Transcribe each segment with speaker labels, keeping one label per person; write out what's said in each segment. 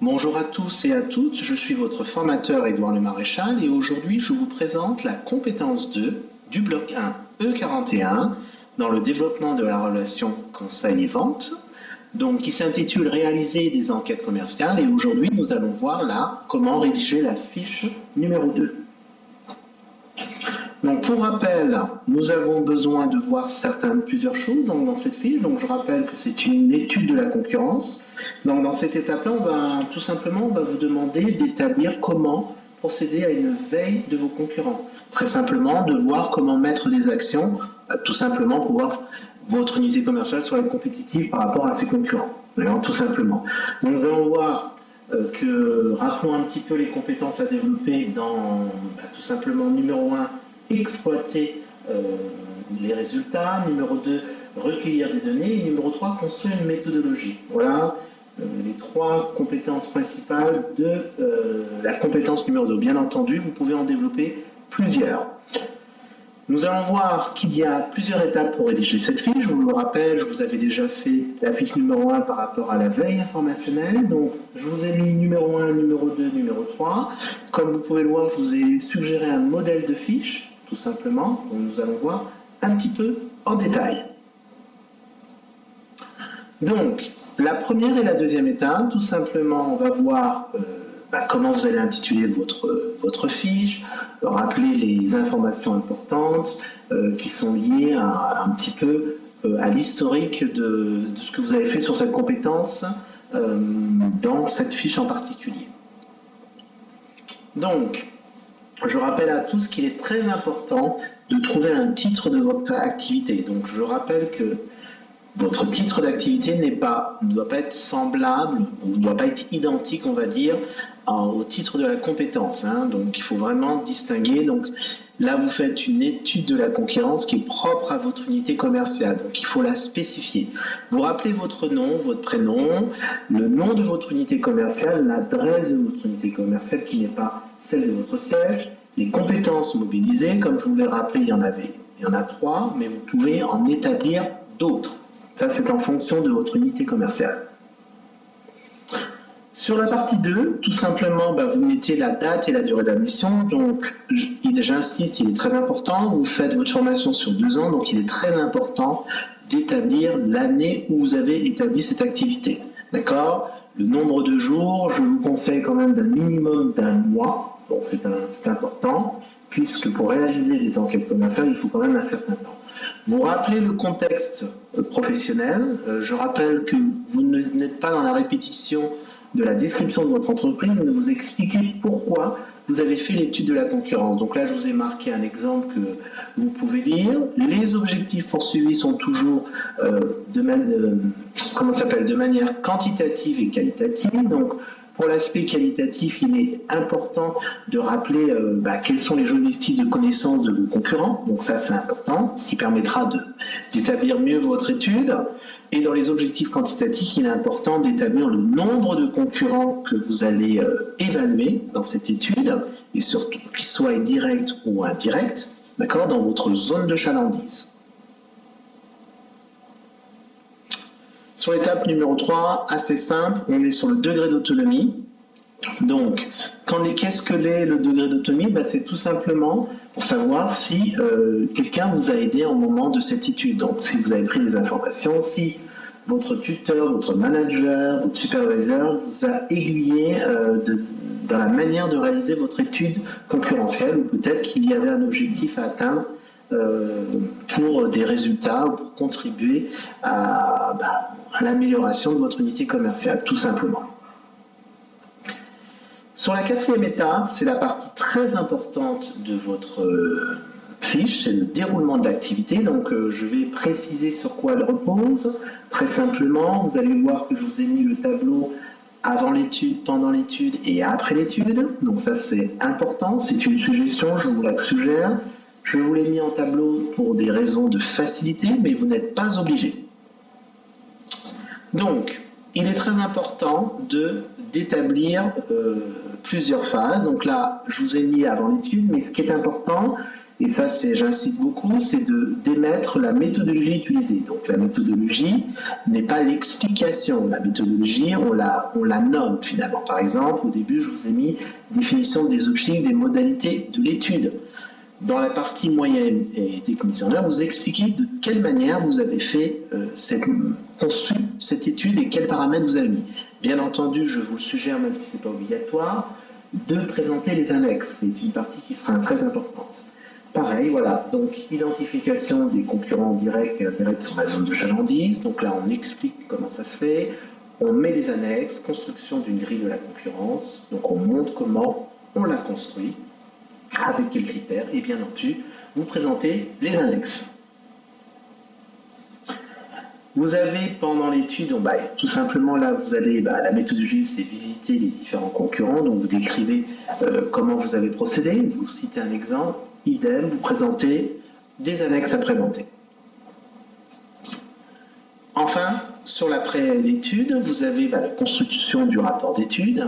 Speaker 1: Bonjour à tous et à toutes, je suis votre formateur Édouard Le Maréchal et aujourd'hui je vous présente la compétence 2 du bloc 1 E41 dans le développement de la relation conseil et vente, donc qui s'intitule Réaliser des enquêtes commerciales et aujourd'hui nous allons voir là comment rédiger la fiche numéro 2. Donc pour rappel, nous avons besoin de voir plusieurs choses dans cette fiche. Donc je rappelle que c'est une étude de la concurrence. Donc dans cette étape-là, on va vous demander d'établir comment procéder à une veille de vos concurrents. Très simplement, de voir comment mettre des actions, tout simplement pour voir votre unité commerciale soit compétitive par rapport à ses concurrents. Alors, tout simplement. Donc nous allons voir rappelons un petit peu les compétences à développer dans tout simplement numéro 1, exploiter les résultats, numéro 2, recueillir des données, et numéro 3, construire une méthodologie. Voilà les trois compétences principales de la compétence numéro 2. Bien entendu, vous pouvez en développer plusieurs. Nous allons voir qu'il y a plusieurs étapes pour rédiger cette fiche. Je vous le rappelle, je vous avais déjà fait la fiche numéro 1 par rapport à la veille informationnelle. Donc, je vous ai mis numéro 1, numéro 2, numéro 3. Comme vous pouvez le voir, je vous ai suggéré un modèle de fiche, tout simplement. Donc, nous allons voir un petit peu en détail. Donc, la première et la deuxième étape, tout simplement, on va voir comment vous allez intituler votre fiche, rappeler les informations importantes qui sont liées un petit peu à l'historique de ce que vous avez fait sur cette compétence dans cette fiche en particulier. Donc, je rappelle à tous qu'il est très important de trouver un titre de votre activité. Donc, je rappelle que votre titre d'activité ne doit pas être semblable, ou ne doit pas être identique, on va dire, au titre de la compétence. Donc, il faut vraiment distinguer. Donc, là, vous faites une étude de la concurrence qui est propre à votre unité commerciale. Donc, il faut la spécifier. Vous rappelez votre nom, votre prénom, le nom de votre unité commerciale, l'adresse de votre unité commerciale qui n'est pas celle de votre siège, les compétences mobilisées. Comme je vous l'ai rappelé, il y en a 3, mais vous pouvez en établir d'autres. Ça, c'est en fonction de votre unité commerciale. Sur la partie 2, tout simplement, vous mettez la date et la durée de la mission. Donc, j'insiste, il est très important. Vous faites votre formation sur 2 ans, donc il est très important d'établir l'année où vous avez établi cette activité. D'accord? Le nombre de jours, je vous conseille quand même d'un minimum d'un mois. Bon, c'est important, puisque pour réaliser des enquêtes commerciales, il faut quand même un certain temps. Vous rappelez le contexte professionnel. Je rappelle que vous n'êtes pas dans la répétition de la description de votre entreprise, mais vous expliquez pourquoi vous avez fait l'étude de la concurrence. Donc là, je vous ai marqué un exemple que vous pouvez lire. Les objectifs poursuivis sont toujours de manière quantitative et qualitative. Donc, pour l'aspect qualitatif, il est important de rappeler quels sont les objectifs de connaissance de vos concurrents. Donc ça, c'est important, ce qui permettra d'établir mieux votre étude. Et dans les objectifs quantitatifs, il est important d'établir le nombre de concurrents que vous allez évaluer dans cette étude, et surtout qu'ils soient directs ou indirects, d'accord, dans votre zone de chalandise. Sur l'étape numéro 3, assez simple, on est sur le degré d'autonomie. Donc, qu'est-ce que est le degré d'autonomie? C'est tout simplement pour savoir si quelqu'un vous a aidé au moment de cette étude. Donc, si vous avez pris des informations, si votre tuteur, votre manager, votre superviseur vous a aiguillé dans la manière de réaliser votre étude concurrentielle, ou peut-être qu'il y avait un objectif à atteindre pour des résultats ou pour contribuer à l'amélioration de votre unité commerciale, tout simplement. Sur la 4e étape, c'est la partie très importante de votre fiche, c'est le déroulement de l'activité. Donc je vais préciser sur quoi elle repose. Très simplement, vous allez voir que je vous ai mis le tableau avant l'étude, pendant l'étude et après l'étude. Donc ça, c'est important, c'est une suggestion, je vous la suggère. Je vous l'ai mis en tableau pour des raisons de facilité, mais vous n'êtes pas obligé. Donc, il est très important d'établir plusieurs phases. Donc là, je vous ai mis avant l'étude, mais ce qui est important, et ça j'insiste beaucoup, c'est d'émettre la méthodologie utilisée. Donc la méthodologie n'est pas l'explication, la méthodologie on la nomme finalement. Par exemple, au début je vous ai mis définition des objectifs, des modalités de l'étude. Dans la partie moyenne et décommissionnaire, vous expliquez de quelle manière vous avez fait conçu cette étude et quels paramètres vous avez mis. Bien entendu, je vous suggère, même si ce n'est pas obligatoire, de présenter les annexes. C'est une partie qui sera très importante. Pareil, voilà, donc identification des concurrents directs et indirects sur la zone de chalandise. Donc là, on explique comment ça se fait. On met des annexes, construction d'une grille de la concurrence. Donc on montre comment on la construit, avec quels critères, et bien entendu, vous présentez les annexes. Vous avez pendant l'étude, tout simplement là, vous allez, la méthodologie, c'est visiter les différents concurrents, donc vous décrivez comment vous avez procédé, vous citez un exemple, idem, vous présentez des annexes à présenter. Enfin, sur l'après-l'étude, vous avez la construction du rapport d'étude.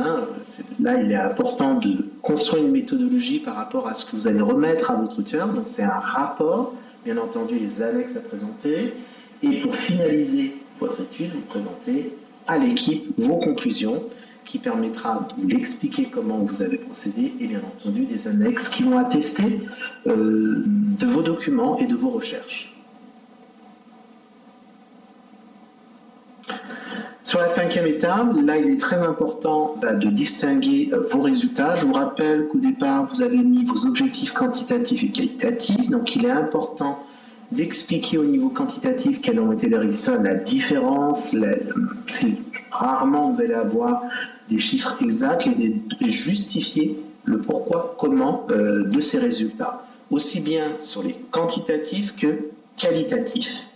Speaker 1: Là, il est important de construire une méthodologie par rapport à ce que vous allez remettre à votre tuteur. Donc, c'est un rapport, bien entendu, les annexes à présenter. Et pour finaliser votre étude, vous présentez à l'équipe vos conclusions, qui permettra de vous expliquer comment vous avez procédé et bien entendu des annexes qui vont attester de vos documents et de vos recherches. Sur la 5e étape, là il est très important de distinguer vos résultats. Je vous rappelle qu'au départ vous avez mis vos objectifs quantitatifs et qualitatifs, donc il est important d'expliquer au niveau quantitatif quels ont été les résultats, la différence, rarement vous allez avoir des chiffres exacts et justifier le pourquoi, comment de ces résultats, aussi bien sur les quantitatifs que qualitatifs.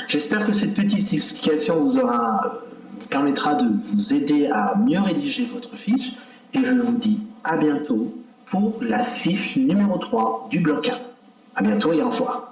Speaker 1: J'espère que cette petite explication vous permettra de vous aider à mieux rédiger votre fiche et je vous dis à bientôt pour la fiche numéro 3 du bloc 1. À bientôt et au revoir.